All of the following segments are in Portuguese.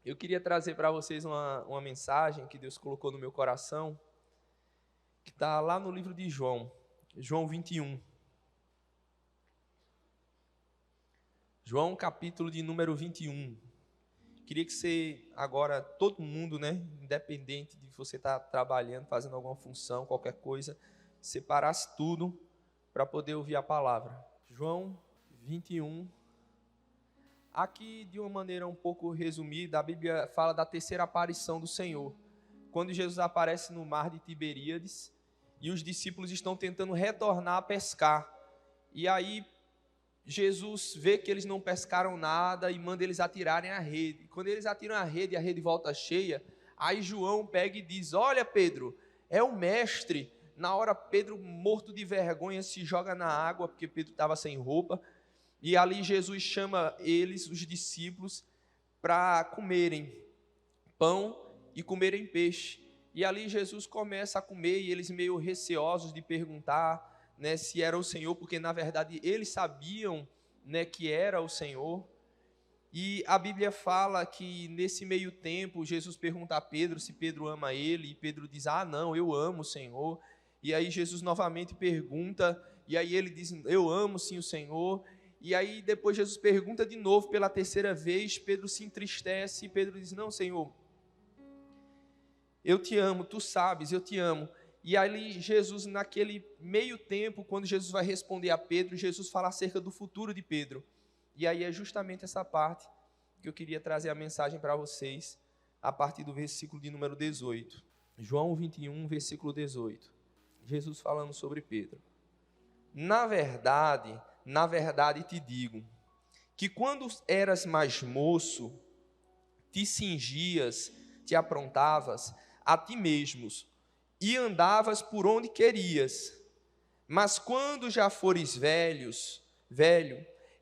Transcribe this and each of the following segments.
Eu queria trazer para vocês uma mensagem que Deus colocou no meu coração, que está lá no livro de João, João 21. João, capítulo de número 21. Queria que você, agora, todo mundo, independente de você estar trabalhando, fazendo alguma função, qualquer coisa, separasse tudo para poder ouvir a palavra. João 21. Aqui, de uma maneira um pouco resumida, a Bíblia fala da terceira aparição do Senhor. Quando Jesus aparece no mar de Tiberíades e os discípulos estão tentando retornar a pescar. E aí, Jesus vê que eles não pescaram nada e manda eles atirarem a rede. Quando eles atiram a rede volta cheia, aí João pega e diz: olha, Pedro, é o mestre. Na hora, Pedro, morto de vergonha, se joga na água, porque Pedro estava sem roupa. E ali Jesus chama eles, os discípulos, para comerem pão e comerem peixe. E ali Jesus começa a comer e eles meio receosos de perguntar, se era o Senhor, porque na verdade eles sabiam, que era o Senhor. E a Bíblia fala que nesse meio tempo Jesus pergunta a Pedro se Pedro ama ele, e Pedro diz: ah, não, eu amo o Senhor. E aí Jesus novamente pergunta, e aí ele diz: eu amo sim o Senhor. E aí depois Jesus pergunta de novo pela terceira vez, Pedro se entristece e Pedro diz: não, Senhor, eu te amo, tu sabes, eu te amo. E ali Jesus, naquele meio tempo, quando Jesus vai responder a Pedro, Jesus fala acerca do futuro de Pedro. E aí é justamente essa parte que eu queria trazer a mensagem para vocês, a partir do versículo de número 18. João 21, versículo 18. Jesus falando sobre Pedro. Na verdade te digo, que quando eras mais moço, te cingias, te aprontavas a ti mesmos, e andavas por onde querias. Mas quando já fores velho,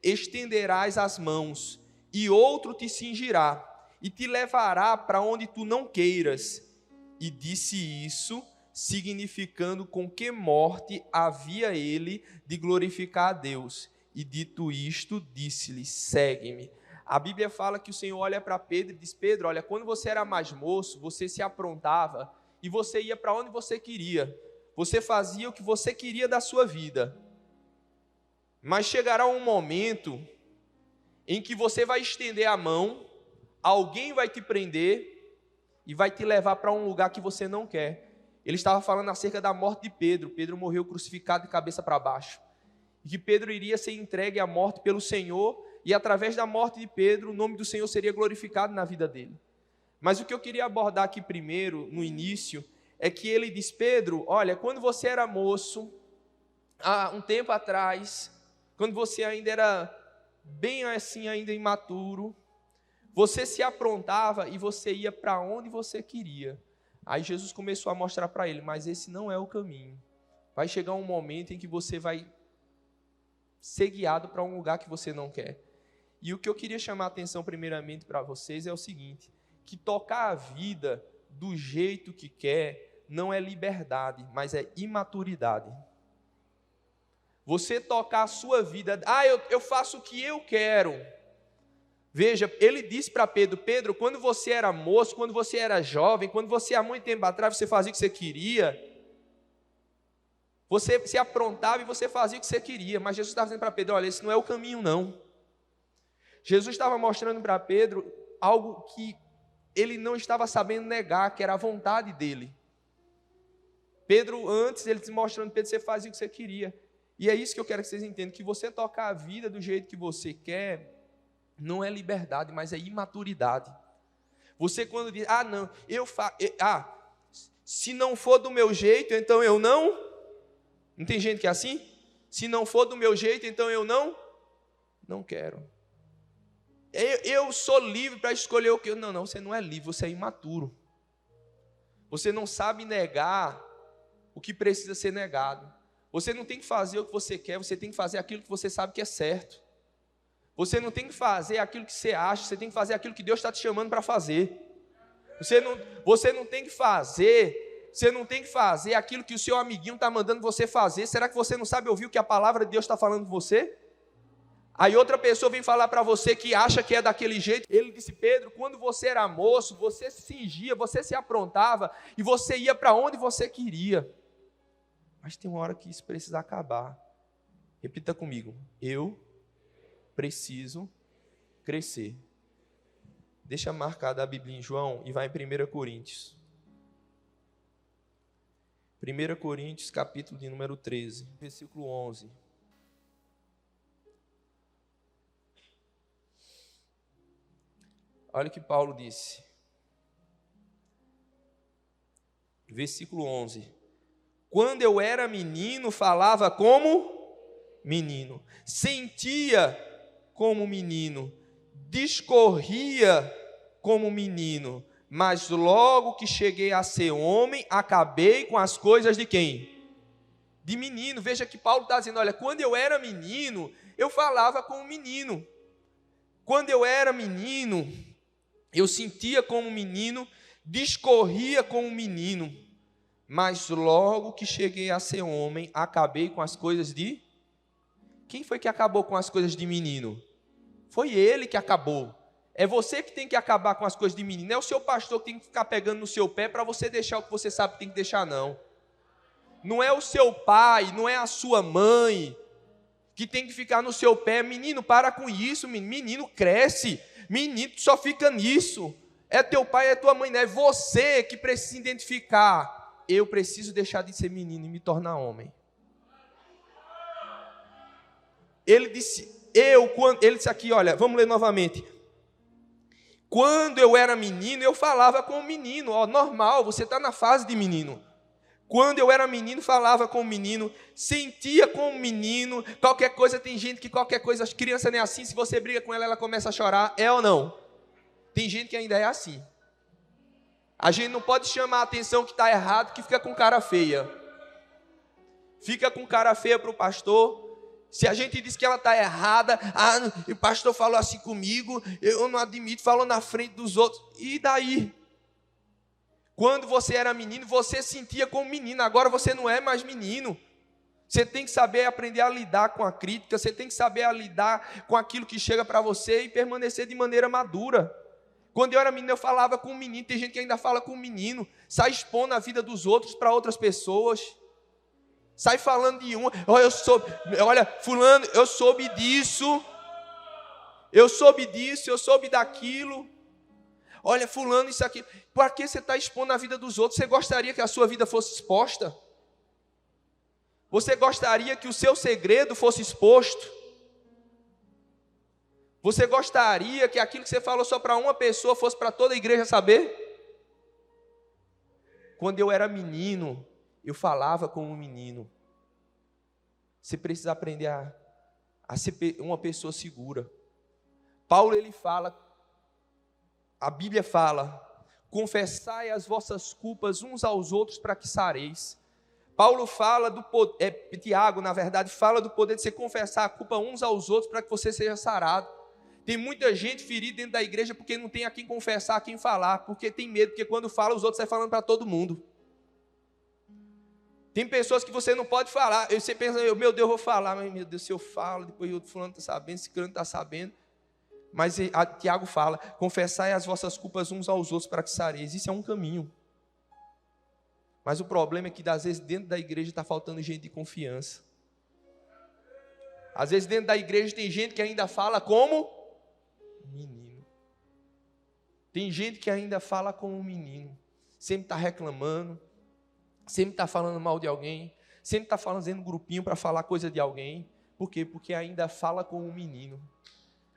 estenderás as mãos, e outro te cingirá, e te levará para onde tu não queiras. E disse isso, significando com que morte havia ele de glorificar a Deus. E dito isto, disse-lhe: segue-me. A Bíblia fala que o Senhor olha para Pedro e diz: Pedro, olha, quando você era mais moço, você se aprontava e você ia para onde você queria. Você fazia o que você queria da sua vida. Mas chegará um momento em que você vai estender a mão, alguém vai te prender e vai te levar para um lugar que você não quer. Ele estava falando acerca da morte de Pedro. Pedro morreu crucificado de cabeça para baixo. E que Pedro iria ser entregue à morte pelo Senhor, e através da morte de Pedro, o nome do Senhor seria glorificado na vida dele. Mas o que eu queria abordar aqui primeiro, no início, é que ele diz: Pedro, olha, quando você era moço, há um tempo atrás, quando você ainda era bem assim, ainda imaturo, você se aprontava e você ia para onde você queria. Aí Jesus começou a mostrar para ele: mas esse não é o caminho. Vai chegar um momento em que você vai ser guiado para um lugar que você não quer. E o que eu queria chamar a atenção primeiramente para vocês é o seguinte: que tocar a vida do jeito que quer não é liberdade, mas é imaturidade. Você tocar a sua vida, eu faço o que eu quero. Veja, ele disse para Pedro: Pedro, quando você era moço, quando você era jovem, quando você há muito tempo atrás você fazia o que você queria, você se aprontava e você fazia o que você queria. Mas Jesus estava dizendo para Pedro: olha, esse não é o caminho não. Jesus estava mostrando para Pedro algo que ele não estava sabendo negar, que era a vontade dele. Pedro, antes, ele te mostrando: Pedro, você fazia o que você queria. E é isso que eu quero que vocês entendam, que você tocar a vida do jeito que você quer não é liberdade, mas é imaturidade. Você quando diz: não, se não for do meu jeito, então eu não. Não tem gente que é assim? Se não for do meu jeito, então eu não quero. Eu sou livre para escolher o que eu... Não, você não é livre, você é imaturo. Você não sabe negar o que precisa ser negado. Você não tem que fazer o que você quer, você tem que fazer aquilo que você sabe que é certo. Você não tem que fazer aquilo que você acha, você tem que fazer aquilo que Deus está te chamando para fazer. Você não tem que fazer aquilo que o seu amiguinho está mandando você fazer. Será que você não sabe ouvir o que a palavra de Deus está falando com você? Aí outra pessoa vem falar para você que acha que é daquele jeito. Ele disse: Pedro, quando você era moço, você se cingia, você se aprontava e você ia para onde você queria. Mas tem uma hora que isso precisa acabar. Repita comigo: eu preciso crescer. Deixa marcada a Bíblia em João e vai em 1 Coríntios. 1 Coríntios, capítulo de número 13, versículo 11. Olha o que Paulo disse. Versículo 11. Quando eu era menino, falava como menino, sentia como menino, discorria como menino, mas logo que cheguei a ser homem, acabei com as coisas de quem? De menino. Veja que Paulo está dizendo: olha, quando eu era menino, eu falava como menino. Quando eu era menino, eu sentia como menino, discorria como menino, mas logo que cheguei a ser homem, acabei com as coisas de... Quem foi que acabou com as coisas de menino? Foi ele que acabou. É você que tem que acabar com as coisas de menino. Não é o seu pastor que tem que ficar pegando no seu pé para você deixar o que você sabe que tem que deixar, não. Não é o seu pai, não é a sua mãe que tem que ficar no seu pé. Menino, para com isso, menino, cresce. Menino, tu só fica nisso. É teu pai, é tua mãe, não é você que precisa identificar. Eu preciso deixar de ser menino e me tornar homem. Ele disse aqui, olha, vamos ler novamente. Quando eu era menino, eu falava como menino. Ó, normal, você está na fase de menino. Quando eu era menino, falava como menino, sentia como menino. Qualquer coisa, tem gente que qualquer coisa, as crianças não é assim. Se você briga com ela, ela começa a chorar. É ou não? Tem gente que ainda é assim. A gente não pode chamar a atenção que está errado, que fica com cara feia. Fica com cara feia para o pastor. Se a gente diz que ela está errada, o pastor falou assim comigo, eu não admito, falou na frente dos outros. E daí? Quando você era menino, você sentia como menino. Agora você não é mais menino. Você tem que saber aprender a lidar com a crítica. Você tem que saber a lidar com aquilo que chega para você e permanecer de maneira madura. Quando eu era menino, eu falava com um menino. Tem gente que ainda fala com um menino. Sai expondo a vida dos outros para outras pessoas. Sai falando de um. Olha, fulano, eu soube disso. Eu soube daquilo. Olha, fulano, isso aqui. Por que você está expondo a vida dos outros? Você gostaria que a sua vida fosse exposta? Você gostaria que o seu segredo fosse exposto? Você gostaria que aquilo que você falou só para uma pessoa fosse para toda a igreja saber? Quando eu era menino, eu falava como um menino. Você precisa aprender a ser uma pessoa segura. Paulo, ele fala, a Bíblia fala, confessai as vossas culpas uns aos outros para que sareis. Paulo fala do poder, Tiago, na verdade, fala do poder de você confessar a culpa uns aos outros para que você seja sarado. Tem muita gente ferida dentro da igreja porque não tem a quem confessar, a quem falar, porque tem medo, porque quando fala, os outros saem falando para todo mundo. Tem pessoas que você não pode falar. Você pensa, meu Deus, eu vou falar, mas meu Deus, se eu falo, depois o fulano está sabendo, esse crânio está sabendo. Mas Tiago fala, confessai as vossas culpas uns aos outros para que sareis. Isso é um caminho. Mas o problema é que, às vezes, dentro da igreja está faltando gente de confiança. Às vezes, dentro da igreja tem gente que ainda fala como menino. Tem gente que ainda fala como menino. Sempre está reclamando. Sempre está falando mal de alguém. Sempre está fazendo grupinho para falar coisa de alguém. Por quê? Porque ainda fala como um menino.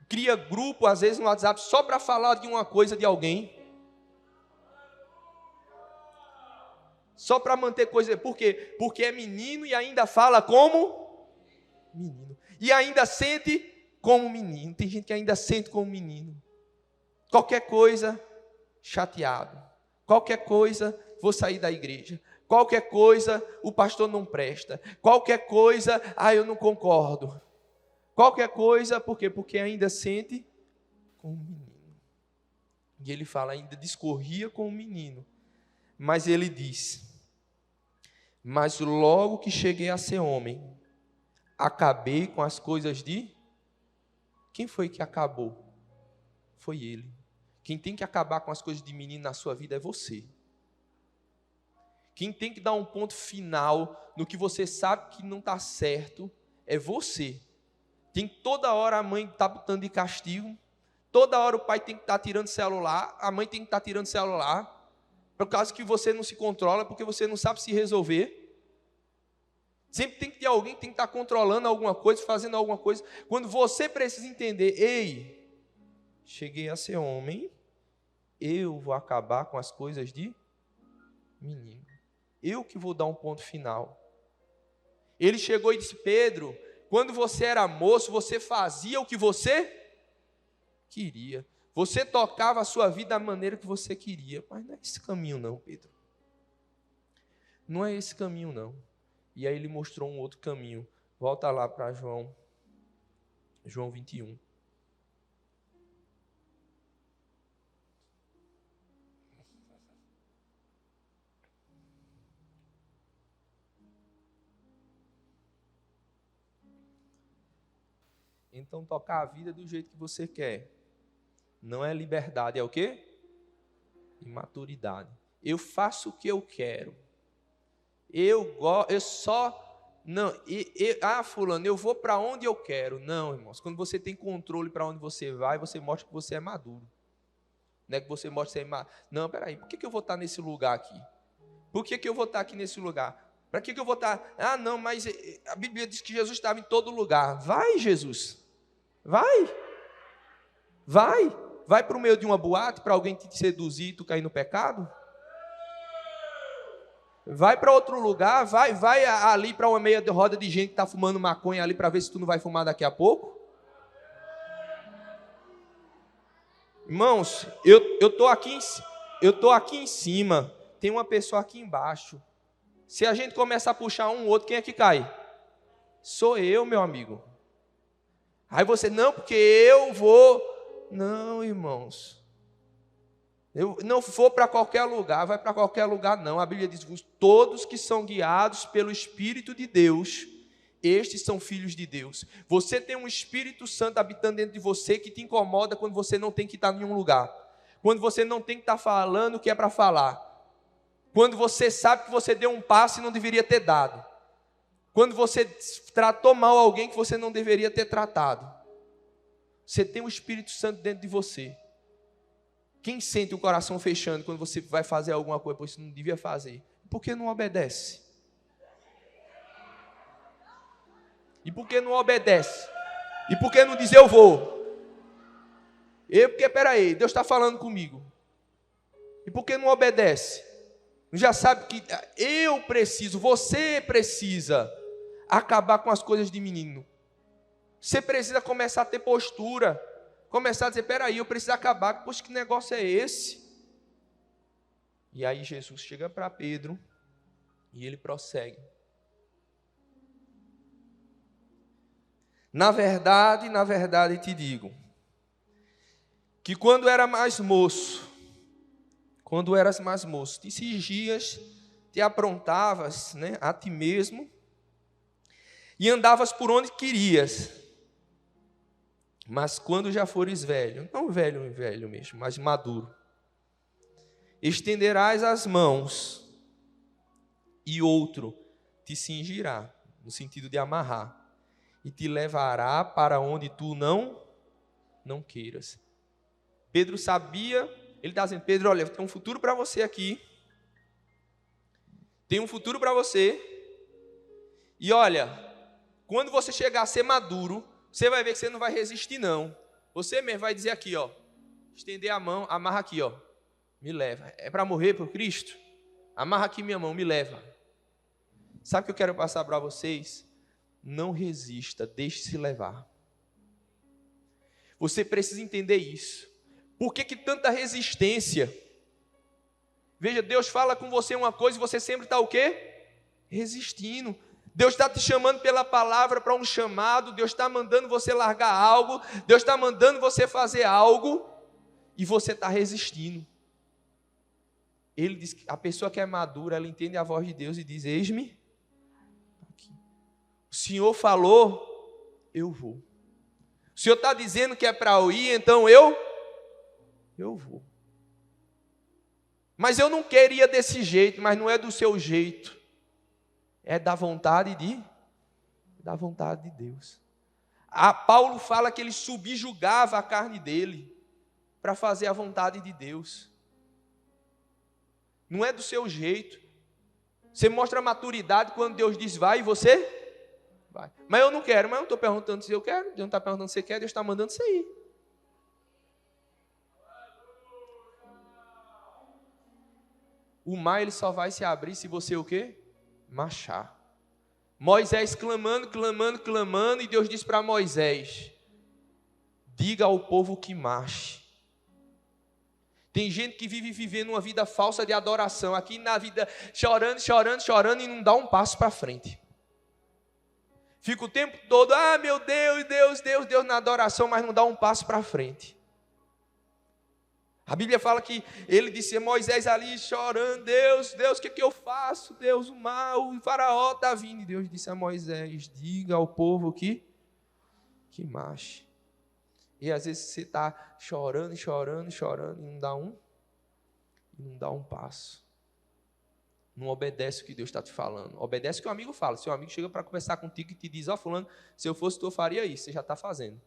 Cria grupo, às vezes, no WhatsApp, só para falar de uma coisa de alguém. Só para manter coisa. Por quê? Porque é menino e ainda fala como menino. E ainda sente como menino. Tem gente que ainda sente como menino. Qualquer coisa, chateado. Qualquer coisa, vou sair da igreja. Qualquer coisa, o pastor não presta. Qualquer coisa, eu não concordo. Qualquer coisa, por quê? Porque ainda sente como menino. E ele fala, ainda discorria com o menino. Mas ele diz, mas logo que cheguei a ser homem, acabei com as coisas de Quem foi que acabou? Foi ele. Quem tem que acabar com as coisas de menino na sua vida é você. Quem tem que dar um ponto final no que você sabe que não está certo é você. Tem toda hora a mãe está botando de castigo, toda hora o pai tem que estar tirando celular, a mãe tem que estar tirando celular, por causa que você não se controla, porque você não sabe se resolver. Sempre tem que ter alguém que tem que estar controlando alguma coisa, fazendo alguma coisa. Quando você precisa entender, ei, cheguei a ser homem, eu vou acabar com as coisas de menino. Eu que vou dar um ponto final. Ele chegou e disse, Pedro, quando você era moço, você fazia o que você queria. Você tocava a sua vida da maneira que você queria. Mas não é esse caminho não, Pedro. Não é esse caminho não. E aí ele mostrou um outro caminho. Volta lá para João 21. Então, tocar a vida do jeito que você quer. Não é liberdade, é o quê? Imaturidade. Eu faço o que eu quero. Eu só... Não, fulano, eu vou para onde eu quero. Não, irmãos. Quando você tem controle para onde você vai, você mostra que você é maduro. Não é que você mostra que você é maduro. Não, peraí, por que eu vou estar nesse lugar aqui? Por que eu vou estar aqui nesse lugar? Para que eu vou estar... Ah, não, mas a Bíblia diz que Jesus estava em todo lugar. Vai, Jesus. Vai para o meio de uma boate para alguém te seduzir e tu cair no pecado. Vai para outro lugar, vai ali para uma meia roda de gente que está fumando maconha ali para ver se tu não vai fumar daqui a pouco. Irmãos, eu tô aqui em cima, tem uma pessoa aqui embaixo. Se a gente começar a puxar um ou outro, quem é que cai? Sou eu, meu amigo. Aí você, não, porque eu vou... Não, irmãos. Eu não vou para qualquer lugar, vai para qualquer lugar não. A Bíblia diz, todos que são guiados pelo Espírito de Deus, estes são filhos de Deus. Você tem um Espírito Santo habitando dentro de você que te incomoda quando você não tem que estar em um lugar. Quando você não tem que estar falando o que é para falar. Quando você sabe que você deu um passo e não deveria ter dado. Quando você tratou mal alguém que você não deveria ter tratado. Você tem o Espírito Santo dentro de você. Quem sente o coração fechando quando você vai fazer alguma coisa, pois você não devia fazer? Por que não obedece? E por que não obedece? E por que não diz eu vou? Porque, peraí, Deus está falando comigo. E por que não obedece? Já sabe que eu preciso, você precisa acabar com as coisas de menino. Você precisa começar a ter postura. Começar a dizer, peraí, eu preciso acabar. Poxa, que negócio é esse? E aí Jesus chega para Pedro e ele prossegue. Na verdade te digo, que quando eras mais moço, te cingias, te aprontavas, né, a ti mesmo, e andavas por onde querias. Mas quando já fores velho, não velho mesmo, mas maduro, estenderás as mãos e outro te cingirá, no sentido de amarrar, e te levará para onde tu não queiras. Pedro sabia, ele está dizendo, Pedro, olha, tem um futuro para você aqui, tem um futuro para você, e olha, quando você chegar a ser maduro, você vai ver que você não vai resistir não. Você mesmo vai dizer aqui, ó, estender a mão, amarra aqui, ó, me leva. É para morrer por Cristo? Amarra aqui minha mão, me leva. Sabe o que eu quero passar para vocês? Não resista, deixe-se levar. Você precisa entender isso. Por que tanta resistência? Veja, Deus fala com você uma coisa e você sempre está o quê? Resistindo. Deus está te chamando pela palavra para um chamado, Deus está mandando você largar algo, Deus está mandando você fazer algo, e você está resistindo. Ele diz que a pessoa que é madura, ela entende a voz de Deus e diz, eis-me aqui. O Senhor falou, eu vou. O Senhor está dizendo que é para eu ir, então eu vou. Mas eu não queria desse jeito, mas não é do seu jeito. É da vontade de Deus. Paulo fala que ele subjugava a carne dele para fazer a vontade de Deus. Não é do seu jeito. Você mostra maturidade quando Deus diz vai e você vai. Mas eu não quero, mas eu não estou perguntando se eu quero. Deus não está perguntando se você quer, Deus está mandando você ir. O mar ele só vai se abrir se você o quê? Marchar. Moisés clamando, e Deus diz para Moisés: diga ao povo que marche. Tem gente que vive vivendo uma vida falsa de adoração, aqui na vida chorando e não dá um passo para frente. Fica o tempo todo, meu Deus na adoração, mas não dá um passo para frente. A Bíblia fala que ele disse, Moisés ali chorando, Deus, o que eu faço? Deus, o faraó está vindo. E Deus disse a Moisés, diga ao povo que marche. E às vezes você está chorando e não dá um passo. Não obedece o que Deus está te falando. Obedece o que o amigo fala. Se o amigo chega para conversar contigo e te diz, fulano, se eu fosse tu, eu faria isso. Você já está fazendo.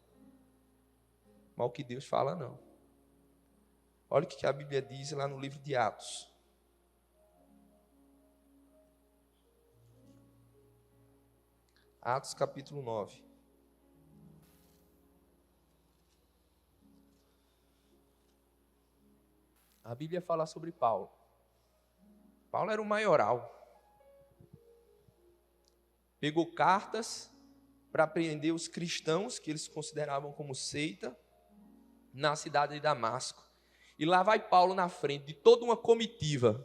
Mas o que Deus fala, não. Olha o que a Bíblia diz lá no livro de Atos. Atos capítulo 9. A Bíblia fala sobre Paulo. Paulo era um maioral. Pegou cartas para prender os cristãos, que eles consideravam como seita, na cidade de Damasco. E lá vai Paulo na frente de toda uma comitiva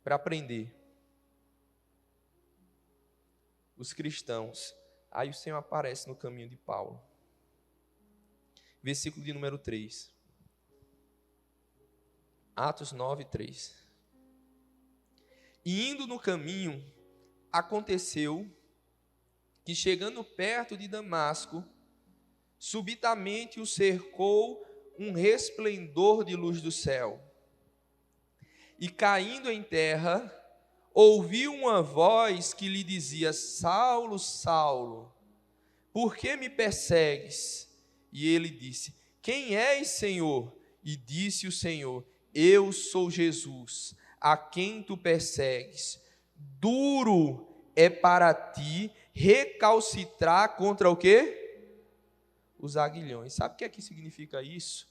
para prender os cristãos. Aí o Senhor aparece no caminho de Paulo. Versículo de número 3. Atos 9, 3. E indo no caminho, aconteceu que chegando perto de Damasco, subitamente o cercou um resplendor de luz do céu. E caindo em terra, ouviu uma voz que lhe dizia, Saulo, Saulo, por que me persegues? E ele disse, quem és, Senhor? E disse o Senhor, eu sou Jesus, a quem tu persegues. Duro é para ti recalcitrar contra o quê? Os aguilhões. Sabe o que é que significa isso?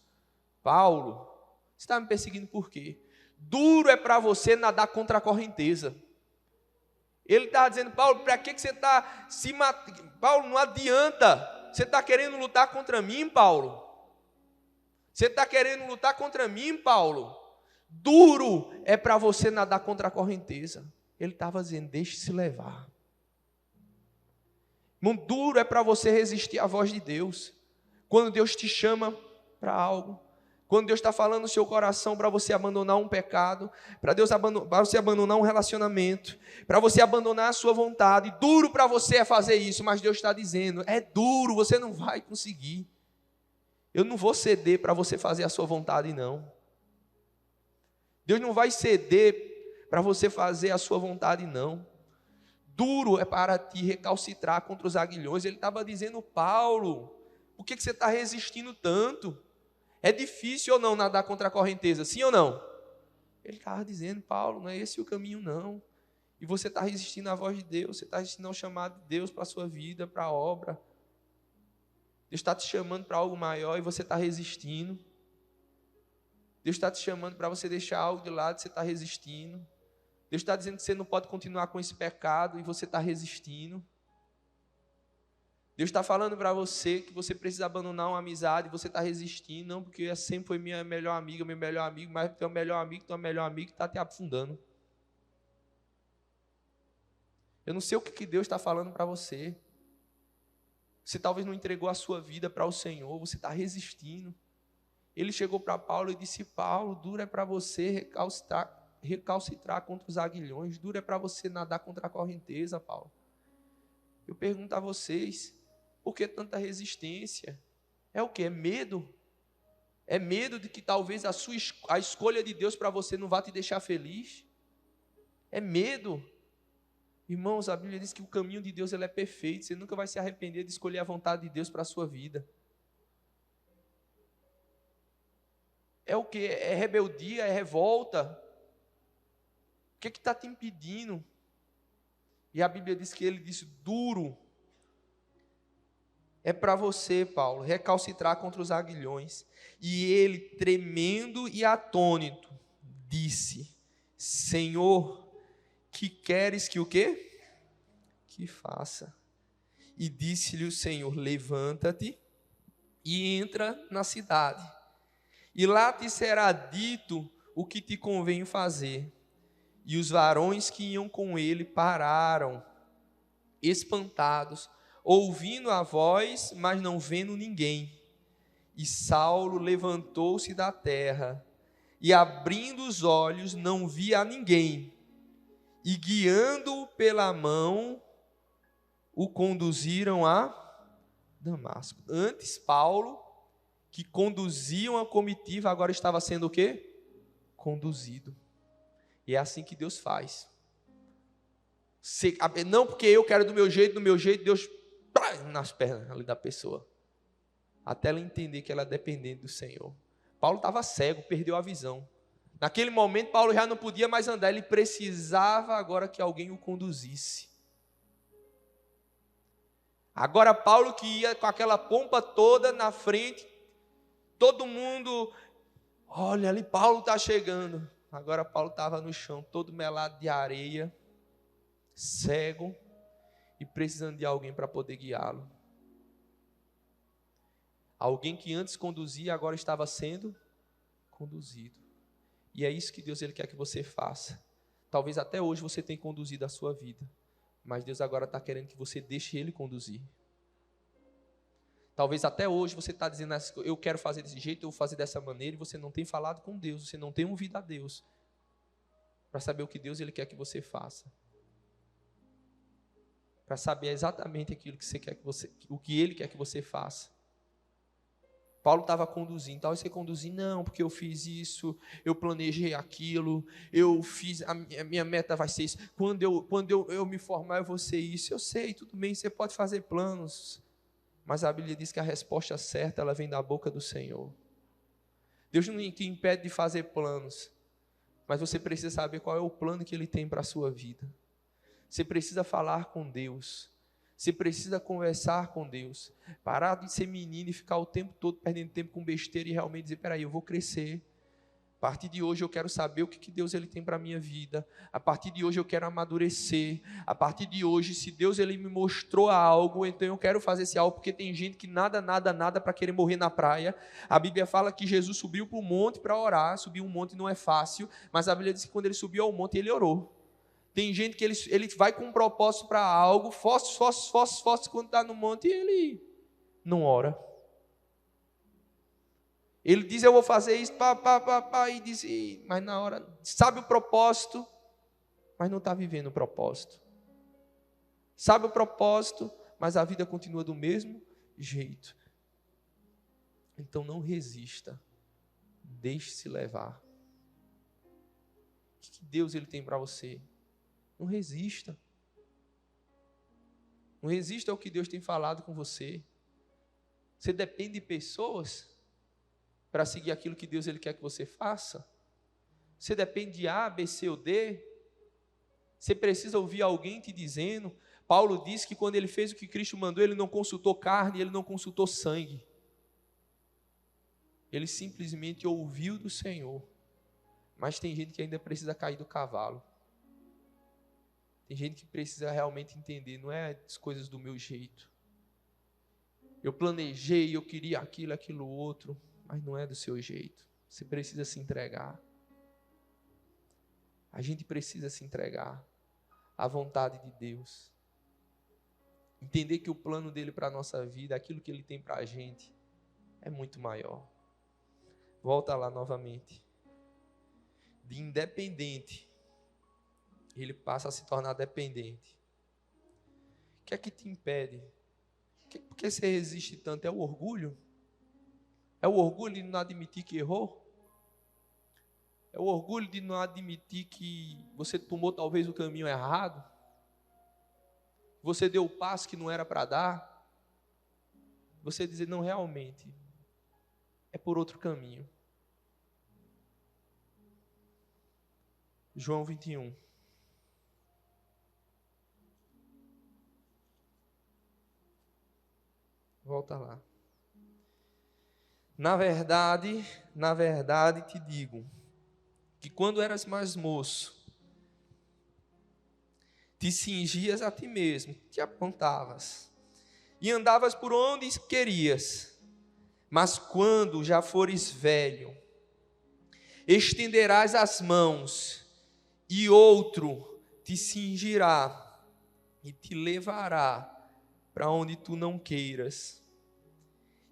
Paulo, você está me perseguindo por quê? Duro é para você nadar contra a correnteza. Ele está dizendo, Paulo, para que você está se matando? Paulo, não adianta. Você está querendo lutar contra mim, Paulo? Você está querendo lutar contra mim, Paulo? Duro é para você nadar contra a correnteza. Ele estava dizendo, deixe-se levar. Duro é para você resistir à voz de Deus. Quando Deus te chama para algo. Quando Deus está falando no seu coração para você abandonar um pecado. Para você abandonar um relacionamento. Para você abandonar a sua vontade. Duro para você é fazer isso. Mas Deus está dizendo, é duro, você não vai conseguir. Eu não vou ceder para você fazer a sua vontade, não. Deus não vai ceder para você fazer a sua vontade, não. Duro é para ti recalcitrar contra os aguilhões. Ele estava dizendo, Paulo, por que você está resistindo tanto? É difícil ou não nadar contra a correnteza, sim ou não? Ele estava dizendo, Paulo, não é esse o caminho, não. E você está resistindo à voz de Deus, você está resistindo ao chamado de Deus para a sua vida, para a obra. Deus está te chamando para algo maior e você está resistindo. Deus está te chamando para você deixar algo de lado e você está resistindo. Deus está dizendo que você não pode continuar com esse pecado e você está resistindo. Deus está falando para você que você precisa abandonar uma amizade e você está resistindo. Não, porque essa sempre foi minha melhor amiga, meu melhor amigo, mas teu melhor amigo está te afundando. Eu não sei o que Deus está falando para você. Você talvez não entregou a sua vida para o Senhor, você está resistindo. Ele chegou para Paulo e disse, Paulo, duro é para você recalcitrar contra os aguilhões, duro é para você nadar contra a correnteza, Paulo. Eu pergunto a vocês, Por que tanta resistência? É o quê? É medo. É medo de que talvez a escolha de Deus para você não vá te deixar feliz. É medo. Irmãos, a Bíblia diz que o caminho de Deus ele é perfeito. Você nunca vai se arrepender de escolher a vontade de Deus para a sua vida. É o quê? É rebeldia, é revolta. O que está te impedindo? E a Bíblia diz que ele disse, duro. É para você, Paulo, recalcitrar contra os aguilhões. E ele, tremendo e atônito, disse, Senhor, que queres que o quê? Que faça. E disse-lhe o Senhor, levanta-te e entra na cidade. E lá te será dito o que te convém fazer. E os varões que iam com ele pararam, espantados, ouvindo a voz, mas não vendo ninguém. E Saulo levantou-se da terra, e abrindo os olhos, não via ninguém. E guiando-o pela mão, o conduziram a Damasco. Antes, Paulo, que conduziam a comitiva, agora estava sendo o quê? Conduzido. E é assim que Deus faz. Não porque eu quero do meu jeito, Deus nas pernas ali da pessoa. Até ela entender que ela é dependente do Senhor. Paulo estava cego, perdeu a visão. Naquele momento, Paulo já não podia mais andar, ele precisava agora que alguém o conduzisse. Agora Paulo que ia com aquela pompa toda na frente, todo mundo, olha ali, Paulo está chegando. Agora Paulo estava no chão, todo melado de areia, cego e precisando de alguém para poder guiá-lo. Alguém que antes conduzia, agora estava sendo conduzido. E é isso que Deus ele quer que você faça. Talvez até hoje você tenha conduzido a sua vida, mas Deus agora está querendo que você deixe Ele conduzir. Talvez até hoje você está dizendo, eu quero fazer desse jeito, eu vou fazer dessa maneira, e você não tem falado com Deus, você não tem ouvido a Deus, para saber o que Deus ele quer que você faça. Para saber exatamente aquilo que você quer que você, o que Ele quer que você faça. Paulo estava conduzindo, talvez você conduzir, não, porque eu fiz isso, eu planejei aquilo, eu fiz, a minha meta vai ser isso, quando eu me formar eu vou ser isso, eu sei, tudo bem, você pode fazer planos, mas a Bíblia diz que a resposta certa, ela vem da boca do Senhor. Deus não te impede de fazer planos, mas você precisa saber qual é o plano que Ele tem para a sua vida. Você precisa falar com Deus. Você precisa conversar com Deus. Parar de ser menino e ficar o tempo todo perdendo tempo com besteira e realmente dizer, peraí, eu vou crescer. A partir de hoje eu quero saber o que Deus ele tem para a minha vida. A partir de hoje eu quero amadurecer. A partir de hoje, se Deus ele me mostrou algo, então eu quero fazer esse algo, porque tem gente que nada para querer morrer na praia. A Bíblia fala que Jesus subiu para o monte para orar. Subir um monte não é fácil, mas a Bíblia diz que quando ele subiu ao monte, ele orou. Tem gente que ele vai com um propósito para algo, forte, quando está no monte, e ele não ora. Ele diz, eu vou fazer isso, e diz, mas na hora, sabe o propósito, mas não está vivendo o propósito. Sabe o propósito, mas a vida continua do mesmo jeito. Então não resista, deixe-se levar. O que Deus ele tem para você? Não resista. Não resista ao que Deus tem falado com você. Você depende de pessoas para seguir aquilo que Deus ele quer que você faça. Você depende de A, B, C ou D. Você precisa ouvir alguém te dizendo. Paulo diz que quando ele fez o que Cristo mandou, ele não consultou carne, ele não consultou sangue. Ele simplesmente ouviu do Senhor. Mas tem gente que ainda precisa cair do cavalo. Tem gente que precisa realmente entender, não é as coisas do meu jeito. Eu planejei, eu queria aquilo outro, mas não é do seu jeito. Você precisa se entregar. A gente precisa se entregar à vontade de Deus. Entender que o plano dele para a nossa vida, aquilo que ele tem para a gente, é muito maior. Volta lá novamente. De independente, ele passa a se tornar dependente. O que é que te impede? O Por que você resiste tanto? É o orgulho? É o orgulho de não admitir que errou? É o orgulho de não admitir que você tomou talvez o caminho errado? Você deu o passo que não era para dar? Você dizer, não, realmente, é por outro caminho. João 21. Volta lá. Na verdade te digo, que quando eras mais moço, te cingias a ti mesmo, te apontavas, e andavas por onde querias. Mas quando já fores velho, estenderás as mãos, e outro te cingirá, e te levará para onde tu não queiras.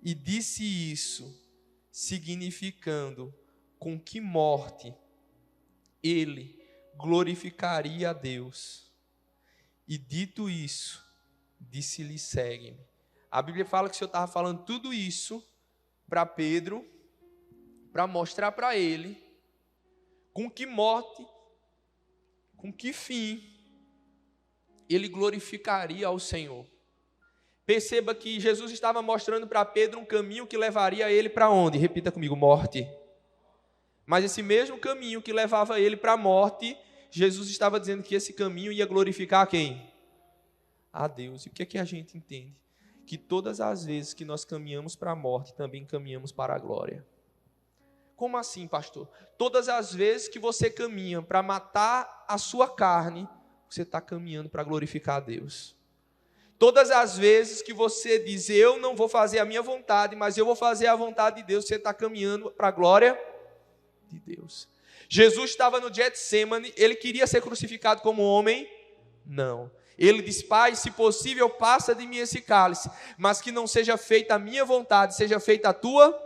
E disse isso, significando com que morte ele glorificaria a Deus. E dito isso, disse-lhe, segue-me. A Bíblia fala que o Senhor estava falando tudo isso para Pedro, para mostrar para ele com que morte, com que fim ele glorificaria ao Senhor. Perceba que Jesus estava mostrando para Pedro um caminho que levaria ele para onde? Repita comigo, morte. Mas esse mesmo caminho que levava ele para a morte, Jesus estava dizendo que esse caminho ia glorificar quem? A Deus. E o que é que a gente entende? Que todas as vezes que nós caminhamos para a morte, também caminhamos para a glória. Como assim, pastor? Todas as vezes que você caminha para matar a sua carne, você está caminhando para glorificar a Deus. Todas as vezes que você diz, eu não vou fazer a minha vontade, mas eu vou fazer a vontade de Deus, você está caminhando para a glória de Deus. Jesus estava no Getsemane, ele queria ser crucificado como homem? Não. Ele disse, Pai, se possível, passa de mim esse cálice, mas que não seja feita a minha vontade, seja feita a tua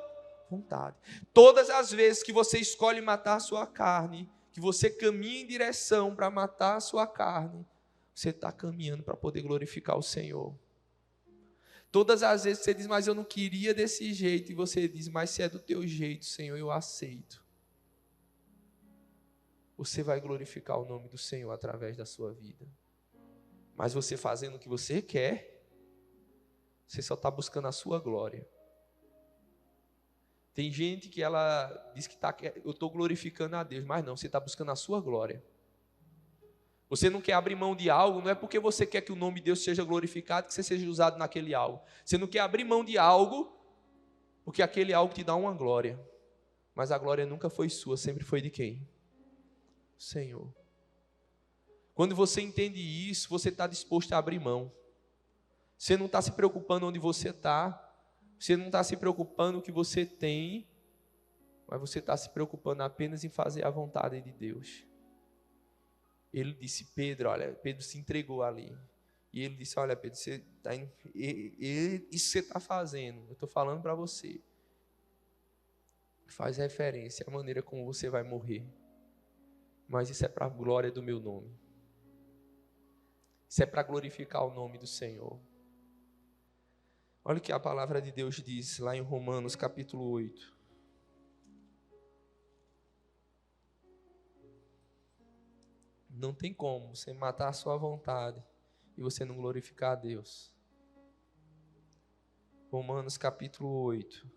vontade. Todas as vezes que você escolhe matar a sua carne, que você caminha em direção para matar a sua carne, você está caminhando para poder glorificar o Senhor. Todas as vezes que você diz, mas eu não queria desse jeito, e você diz, mas se é do teu jeito, Senhor, eu aceito. Você vai glorificar o nome do Senhor através da sua vida. Mas você fazendo o que você quer, você só está buscando a sua glória. Tem gente que ela diz que eu estou glorificando a Deus, mas não, você está buscando a sua glória. Você não quer abrir mão de algo, não é porque você quer que o nome de Deus seja glorificado, que você seja usado naquele algo. Você não quer abrir mão de algo, porque aquele algo te dá uma glória. Mas a glória nunca foi sua, sempre foi de quem? O Senhor. Quando você entende isso, você está disposto a abrir mão. Você não está se preocupando onde você está, você não está se preocupando com o que você tem, mas você está se preocupando apenas em fazer a vontade de Deus. Ele disse, Pedro, olha, Pedro se entregou ali. E ele disse, olha, Pedro, isso que você está fazendo, eu estou falando para você. Faz referência à maneira como você vai morrer. Mas isso é para a glória do meu nome. Isso é para glorificar o nome do Senhor. Olha o que a palavra de Deus diz lá em Romanos capítulo 8. Não tem como você matar a sua vontade e você não glorificar a Deus. Romanos capítulo 8.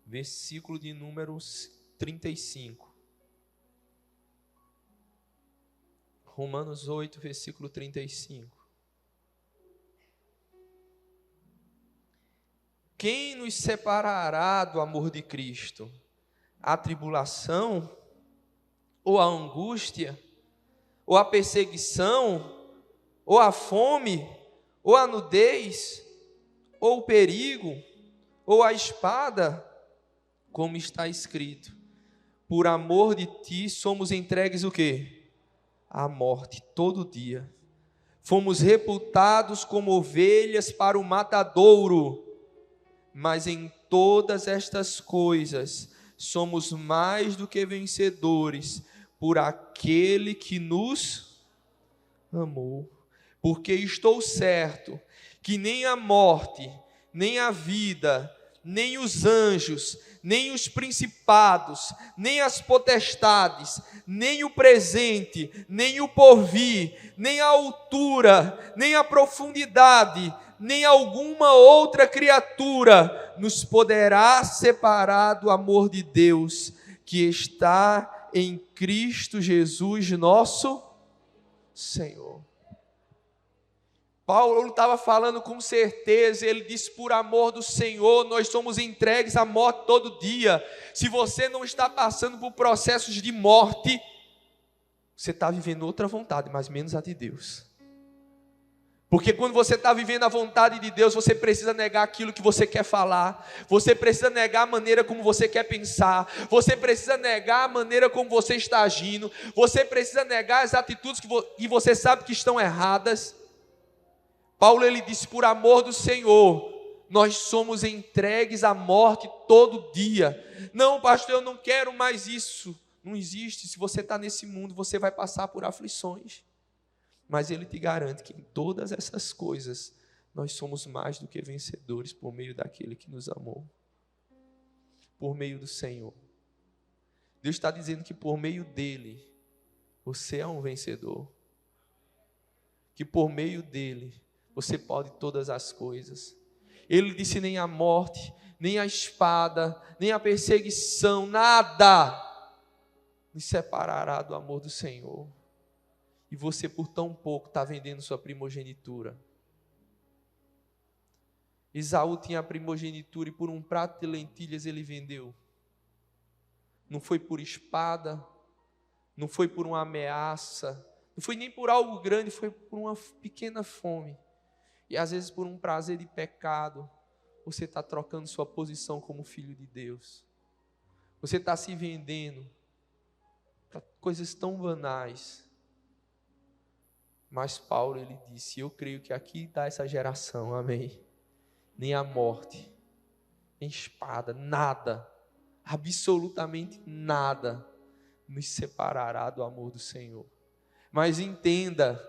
Versículo de número 35. Romanos 8, versículo 35. Quem nos separará do amor de Cristo? A tribulação, ou a angústia, ou a perseguição, ou a fome, ou a nudez, ou o perigo, ou a espada, como está escrito, por amor de ti somos entregues o quê? À morte todo dia. Fomos reputados como ovelhas para o matadouro, mas em todas estas coisas somos mais do que vencedores por aquele que nos amou. Porque estou certo que nem a morte, nem a vida, nem os anjos, nem os principados, nem as potestades, nem o presente, nem o porvir, nem a altura, nem a profundidade, nem alguma outra criatura nos poderá separar do amor de Deus que está em Cristo Jesus, nosso Senhor. Paulo estava falando com certeza, ele disse: por amor do Senhor, nós somos entregues à morte todo dia. Se você não está passando por processos de morte, você está vivendo outra vontade, mas menos a de Deus. Porque quando você está vivendo a vontade de Deus, você precisa negar aquilo que você quer falar, você precisa negar a maneira como você quer pensar, você precisa negar a maneira como você está agindo, você precisa negar as atitudes que você sabe que estão erradas. Paulo, ele disse: por amor do Senhor, nós somos entregues à morte todo dia. Não, pastor, eu não quero mais isso. Não existe. Se você está nesse mundo, você vai passar por aflições. Mas ele te garante que em todas essas coisas, nós somos mais do que vencedores por meio daquele que nos amou. Por meio do Senhor. Deus está dizendo que por meio dele, você é um vencedor. Que por meio dele, você pode todas as coisas. Ele disse: nem a morte, nem a espada, nem a perseguição, nada nos separará do amor do Senhor. E você por tão pouco está vendendo sua primogenitura. Esaú tinha a primogenitura e por um prato de lentilhas ele vendeu. Não foi por espada, não foi por uma ameaça, não foi nem por algo grande, foi por uma pequena fome. E às vezes por um prazer de pecado, você está trocando sua posição como filho de Deus. Você está se vendendo para coisas tão banais. Mas Paulo, ele disse: eu creio que aqui está essa geração, amém? Nem a morte, nem espada, nada, absolutamente nada, nos separará do amor do Senhor. Mas entenda,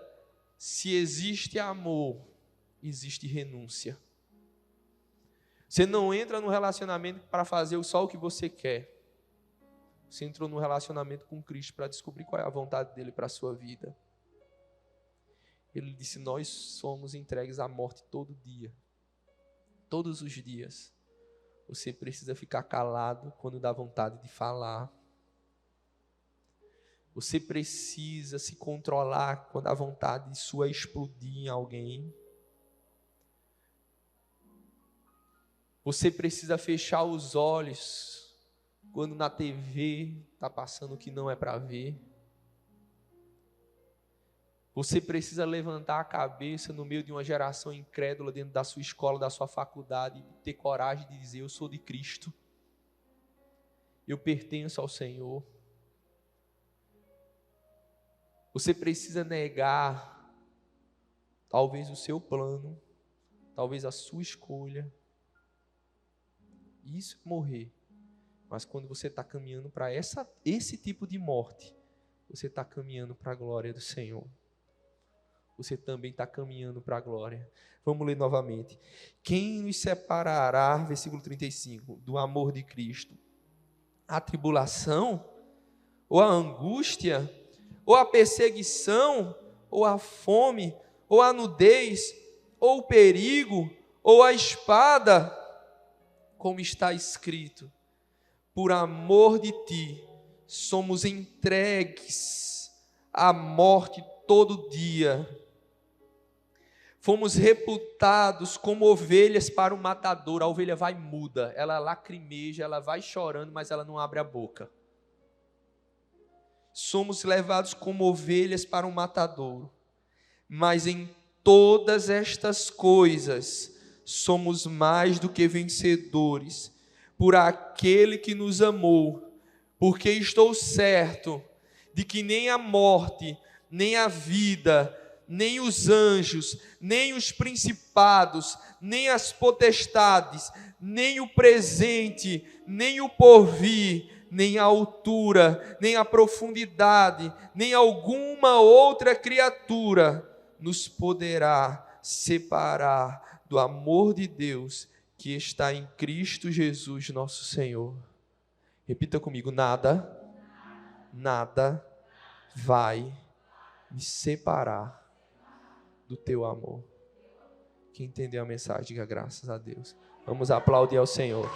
se existe amor, existe renúncia. Você não entra no relacionamento para fazer só o que você quer. Você entrou no relacionamento com Cristo para descobrir qual é a vontade dele para a sua vida. Ele disse: nós somos entregues à morte todo dia. Todos os dias. Você precisa ficar calado quando dá vontade de falar. Você precisa se controlar quando a vontade sua é explodir em alguém. Você precisa fechar os olhos quando na TV está passando o que não é para ver. Você precisa levantar a cabeça no meio de uma geração incrédula dentro da sua escola, da sua faculdade, e ter coragem de dizer: eu sou de Cristo. Eu pertenço ao Senhor. Você precisa negar talvez o seu plano, talvez a sua escolha. Isso é morrer. Mas quando você está caminhando para esse tipo de morte, você está caminhando para a glória do Senhor. Você também está caminhando para a glória. Vamos ler novamente. Quem nos separará, versículo 35, do amor de Cristo? A tribulação? Ou a angústia? Ou a perseguição? Ou a fome? Ou a nudez? Ou o perigo? Ou a espada? Como está escrito: por amor de ti, somos entregues à morte todo dia. Fomos reputados como ovelhas para o matador. A ovelha vai muda, ela lacrimeja, ela vai chorando, mas ela não abre a boca. Somos levados como ovelhas para o matador. Mas em todas estas coisas, somos mais do que vencedores, por aquele que nos amou. Porque estou certo de que nem a morte, nem a vida, nem os anjos, nem os principados, nem as potestades, nem o presente, nem o porvir, nem a altura, nem a profundidade, nem alguma outra criatura nos poderá separar do amor de Deus que está em Cristo Jesus, nosso Senhor. Repita comigo: nada vai me separar do teu amor. Quem entendeu a mensagem, diga graças a Deus. Vamos aplaudir ao Senhor.